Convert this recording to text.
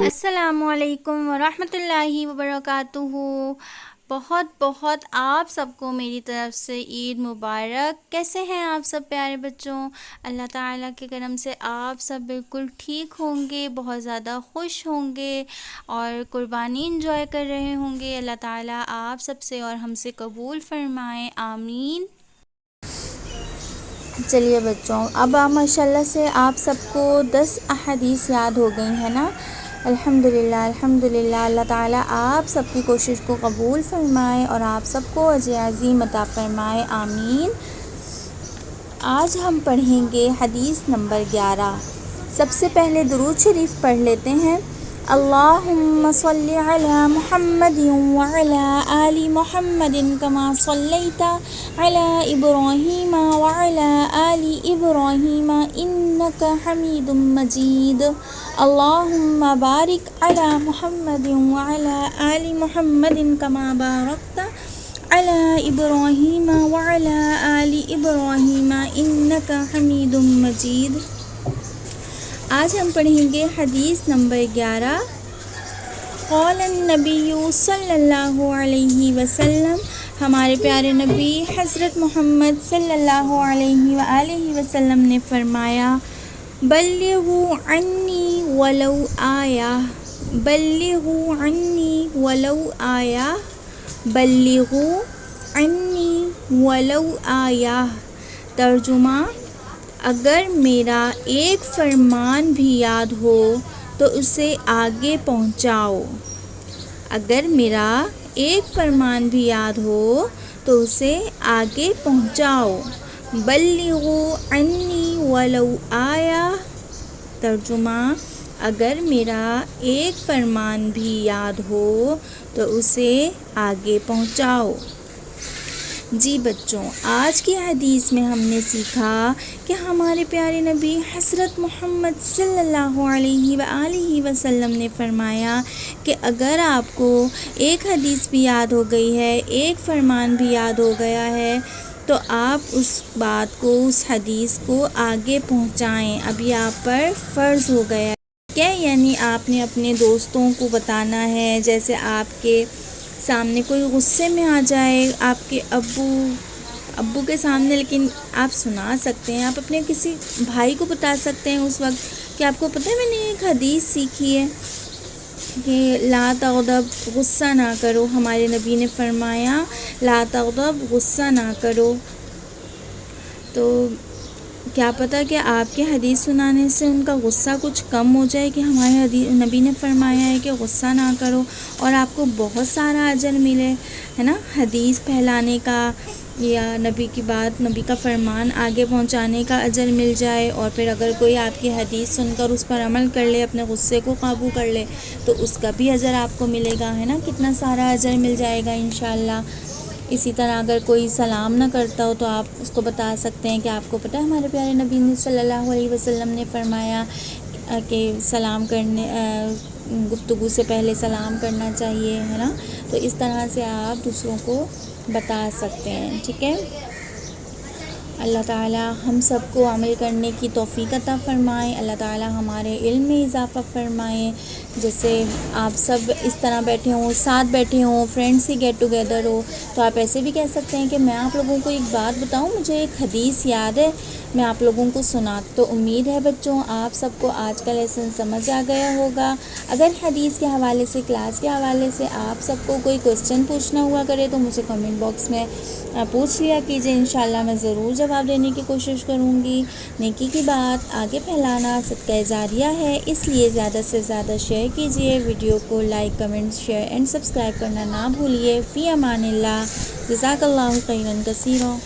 السلام علیکم ورحمۃ اللہ وبرکاتہ۔ بہت بہت آپ سب کو میری طرف سے عید مبارک۔ کیسے ہیں آپ سب پیارے بچوں؟ اللہ تعالیٰ کے کرم سے آپ سب بالکل ٹھیک ہوں گے، بہت زیادہ خوش ہوں گے اور قربانی انجوائے کر رہے ہوں گے۔ اللہ تعالیٰ آپ سب سے اور ہم سے قبول فرمائے، آمین۔ چلیے بچوں، اب ماشاءاللہ سے آپ سب کو 10 احادیث یاد ہو گئی ہیں نا؟ الحمدللہ الحمدللہ۔ اللہ تعالیٰ آپ سب کی کوشش کو قبول فرمائے اور آپ سب کو اجر عظیم عطا فرمائے، آمین۔ آج ہم پڑھیں گے حدیث نمبر 11۔ سب سے پہلے درود شریف پڑھ لیتے ہیں۔ اللہم صلی علی محمد وعلی آل محمد کما صلیت علی ابراہیم وعلی آل ابراہیم انک حمید مجید۔ اللہم بارک علی محمد وعلی آل محمد کما بارکت علی ابراہیم وعلی آل ابراہیم انک حمید مجید۔ آج ہم پڑھیں گے حدیث نمبر 11۔ قال النبی صلی اللہ علیہ وسلم، ہمارے پیارے نبی حضرت محمد صلی اللہ علیہ وآلہ وسلم نے فرمایا، بلغوا عنی ولو آیہ، بلغوا عنی ولو آیہ، بلغوا عنی ولو آیہ۔ ترجمہ، اگر میرا ایک فرمان بھی یاد ہو تو اسے آگے پہنچاؤ۔ اگر میرا ایک فرمان بھی یاد ہو تو اسے آگے پہنچاؤ۔ بلغوا عنی ولو آیہ۔ ترجمہ، اگر میرا ایک فرمان بھی یاد ہو تو اسے آگے پہنچاؤ۔ جی بچوں، آج کی حدیث میں ہم نے سیکھا کہ ہمارے پیارے نبی حضرت محمد صلی اللہ علیہ وآلہ وسلم نے فرمایا کہ اگر آپ کو ایک حدیث بھی یاد ہو گئی ہے، ایک فرمان بھی یاد ہو گیا ہے تو آپ اس بات کو، اس حدیث کو آگے پہنچائیں۔ ابھی آپ پر فرض ہو گیا ہے کیا؟ یعنی آپ نے اپنے دوستوں کو بتانا ہے۔ جیسے آپ کے سامنے کوئی غصے میں آ جائے، آپ کے ابو کے سامنے، لیکن آپ سنا سکتے ہیں، آپ اپنے کسی بھائی کو بتا سکتے ہیں اس وقت کہ آپ کو پتہ ہے میں نے ایک حدیث سیکھی ہے کہ لا تغضب، غصہ نہ کرو۔ ہمارے نبی نے فرمایا لا تغضب، غصہ نہ کرو۔ تو کیا پتہ کہ آپ کے حدیث سنانے سے ان کا غصہ کچھ کم ہو جائے، کہ ہمارے نبی نے فرمایا ہے کہ غصہ نہ کرو اور آپ کو بہت سارا اجر ملے، ہے نا؟ حدیث پھیلانے کا یا نبی کی بات، نبی کا فرمان آگے پہنچانے کا اجر مل جائے، اور پھر اگر کوئی آپ کی حدیث سن کر اس پر عمل کر لے، اپنے غصے کو قابو کر لے تو اس کا بھی اجر آپ کو ملے گا، ہے نا؟ کتنا سارا اجر مل جائے گا انشاءاللہ۔ اسی طرح اگر کوئی سلام نہ کرتا ہو تو آپ اس کو بتا سکتے ہیں کہ آپ کو پتہ ہے ہمارے پیارے نبی صلی اللہ علیہ وسلم نے فرمایا کہ سلام کرنے، گفتگو سے پہلے سلام کرنا چاہیے، ہے نا؟ تو اس طرح سے آپ دوسروں کو بتا سکتے ہیں، ٹھیک ہے؟ اللہ تعالیٰ ہم سب کو عمل کرنے کی توفیق عطا فرمائے۔ اللہ تعالیٰ ہمارے علم میں اضافہ فرمائے۔ جیسے آپ سب اس طرح بیٹھے ہوں، ساتھ بیٹھے ہوں، فرینڈس کی گیٹ ٹوگیدر ہو، تو آپ ایسے بھی کہہ سکتے ہیں کہ میں آپ لوگوں کو ایک بات بتاؤں، مجھے ایک حدیث یاد ہے، میں آپ لوگوں کو سنا۔ تو امید ہے بچوں آپ سب کو آج کا لیسن سمجھ آ گیا ہوگا۔ اگر حدیث کے حوالے سے، کلاس کے حوالے سے آپ سب کو کوئی کوسچن پوچھنا ہوا کرے تو مجھے کمنٹ باکس میں پوچھ لیا کیجیے، انشاءاللہ میں ضرور جواب دینے کی کوشش کروں گی۔ نیکی کی بات آگے پھیلانا صدقہ جاریہ ہے، اس لیے زیادہ سے زیادہ شیئر کیجیے ویڈیو کو، like, comment, share and subscribe کرنا نہ بھولیے۔ فی امان اللہ، جزاک اللہ خیرا کثیرا۔